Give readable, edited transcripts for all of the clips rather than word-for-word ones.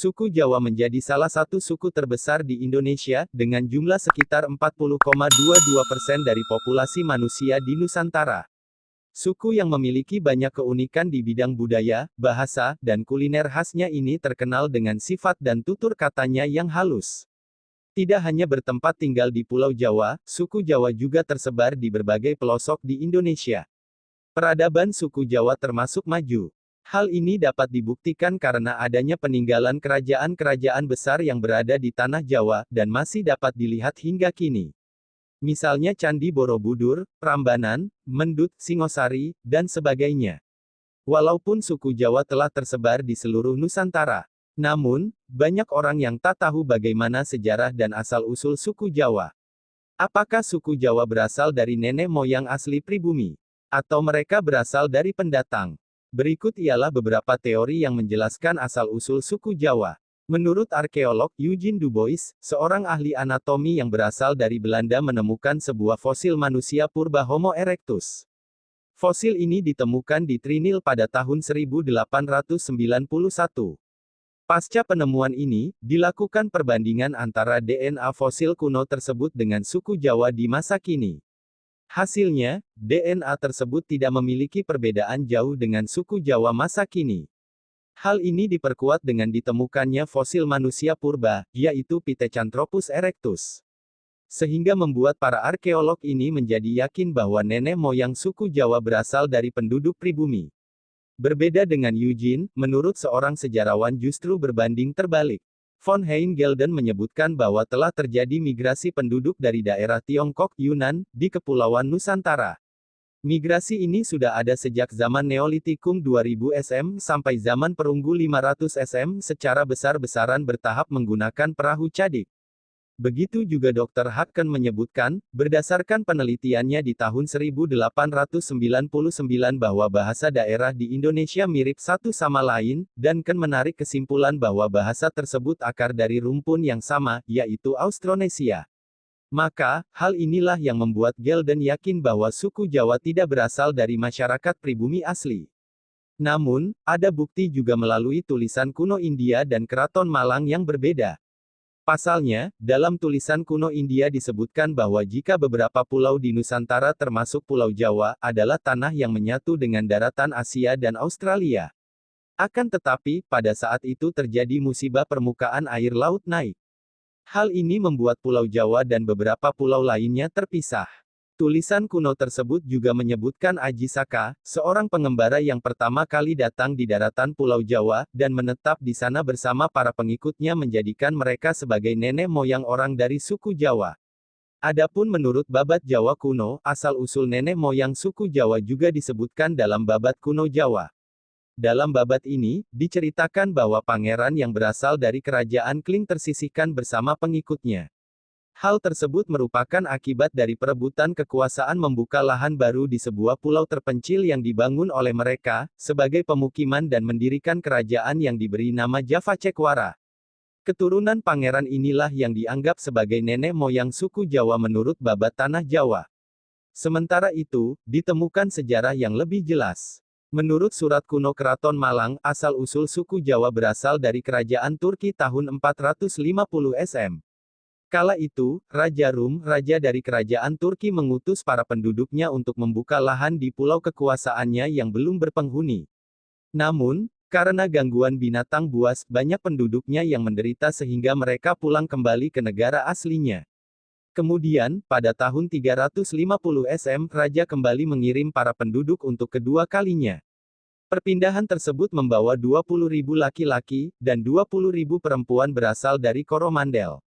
Suku Jawa menjadi salah satu suku terbesar di Indonesia, dengan jumlah sekitar 40,22% dari populasi manusia di Nusantara. Suku yang memiliki banyak keunikan di bidang budaya, bahasa, dan kuliner khasnya ini terkenal dengan sifat dan tutur katanya yang halus. Tidak hanya bertempat tinggal di Pulau Jawa, suku Jawa juga tersebar di berbagai pelosok di Indonesia. Peradaban suku Jawa termasuk maju. Hal ini dapat dibuktikan karena adanya peninggalan kerajaan-kerajaan besar yang berada di tanah Jawa, dan masih dapat dilihat hingga kini. Misalnya Candi Borobudur, Prambanan, Mendut, Singosari, dan sebagainya. Walaupun suku Jawa telah tersebar di seluruh Nusantara, namun, banyak orang yang tak tahu bagaimana sejarah dan asal-usul suku Jawa. Apakah suku Jawa berasal dari nenek moyang asli pribumi? Atau mereka berasal dari pendatang? Berikut ialah beberapa teori yang menjelaskan asal-usul suku Jawa. Menurut arkeolog Eugene Dubois, seorang ahli anatomi yang berasal dari Belanda menemukan sebuah fosil manusia purba Homo erectus. Fosil ini ditemukan di Trinil pada tahun 1891. Pasca penemuan ini, dilakukan perbandingan antara DNA fosil kuno tersebut dengan suku Jawa di masa kini. Hasilnya, DNA tersebut tidak memiliki perbedaan jauh dengan suku Jawa masa kini. Hal ini diperkuat dengan ditemukannya fosil manusia purba, yaitu Pithecanthropus erectus. Sehingga membuat para arkeolog ini menjadi yakin bahwa nenek moyang suku Jawa berasal dari penduduk pribumi. Berbeda dengan Eugene, menurut seorang sejarawan justru berbanding terbalik. Von Hein-Gelden menyebutkan bahwa telah terjadi migrasi penduduk dari daerah Tiongkok, Yunan, di Kepulauan Nusantara. Migrasi ini sudah ada sejak zaman Neolitikum 2000 SM sampai zaman Perunggu 500 SM secara besar-besaran bertahap menggunakan perahu cadik. Begitu juga Dr. Haken menyebutkan, berdasarkan penelitiannya di tahun 1899 bahwa bahasa daerah di Indonesia mirip satu sama lain, dan Ken menarik kesimpulan bahwa bahasa tersebut akar dari rumpun yang sama, yaitu Austronesia. Maka, hal inilah yang membuat Gelden yakin bahwa suku Jawa tidak berasal dari masyarakat pribumi asli. Namun, ada bukti juga melalui tulisan kuno India dan Keraton Malang yang berbeda. Pasalnya, dalam tulisan kuno India disebutkan bahwa jika beberapa pulau di Nusantara termasuk Pulau Jawa, adalah tanah yang menyatu dengan daratan Asia dan Australia. Akan tetapi, pada saat itu terjadi musibah permukaan air laut naik. Hal ini membuat Pulau Jawa dan beberapa pulau lainnya terpisah. Tulisan kuno tersebut juga menyebutkan Aji Saka, seorang pengembara yang pertama kali datang di daratan Pulau Jawa, dan menetap di sana bersama para pengikutnya menjadikan mereka sebagai nenek moyang orang dari suku Jawa. Adapun menurut Babat Jawa kuno, asal-usul nenek moyang suku Jawa juga disebutkan dalam Babat kuno Jawa. Dalam babat ini, diceritakan bahwa pangeran yang berasal dari kerajaan Kling tersisihkan bersama pengikutnya. Hal tersebut merupakan akibat dari perebutan kekuasaan membuka lahan baru di sebuah pulau terpencil yang dibangun oleh mereka, sebagai pemukiman dan mendirikan kerajaan yang diberi nama Java Cekwara. Keturunan pangeran inilah yang dianggap sebagai nenek moyang suku Jawa menurut Babat Tanah Jawa. Sementara itu, ditemukan sejarah yang lebih jelas. Menurut surat kuno Keraton Malang, asal-usul suku Jawa berasal dari kerajaan Turki tahun 450 SM. Kala itu, Raja Rum, raja dari kerajaan Turki mengutus para penduduknya untuk membuka lahan di pulau kekuasaannya yang belum berpenghuni. Namun, karena gangguan binatang buas, banyak penduduknya yang menderita sehingga mereka pulang kembali ke negara aslinya. Kemudian, pada tahun 350 SM, Raja kembali mengirim para penduduk untuk kedua kalinya. Perpindahan tersebut membawa 20.000 laki-laki, dan 20.000 perempuan berasal dari Coromandel.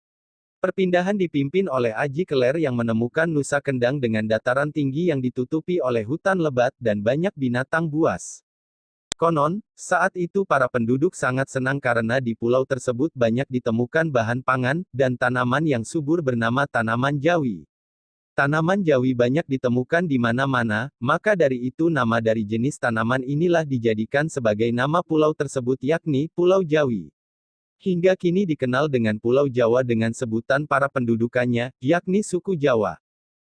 Perpindahan dipimpin oleh Aji Keler yang menemukan Nusa Kendang dengan dataran tinggi yang ditutupi oleh hutan lebat dan banyak binatang buas. Konon, saat itu para penduduk sangat senang karena di pulau tersebut banyak ditemukan bahan pangan, dan tanaman yang subur bernama tanaman jawi. Tanaman jawi banyak ditemukan di mana-mana, maka dari itu nama dari jenis tanaman inilah dijadikan sebagai nama pulau tersebut yakni Pulau Jawi. Hingga kini dikenal dengan Pulau Jawa dengan sebutan para pendudukannya, yakni suku Jawa.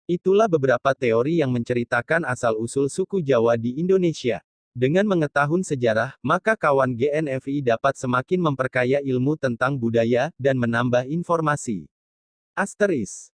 Itulah beberapa teori yang menceritakan asal-usul suku Jawa di Indonesia. Dengan mengetahui sejarah, maka kawan GNFI dapat semakin memperkaya ilmu tentang budaya, dan menambah informasi. Asteris.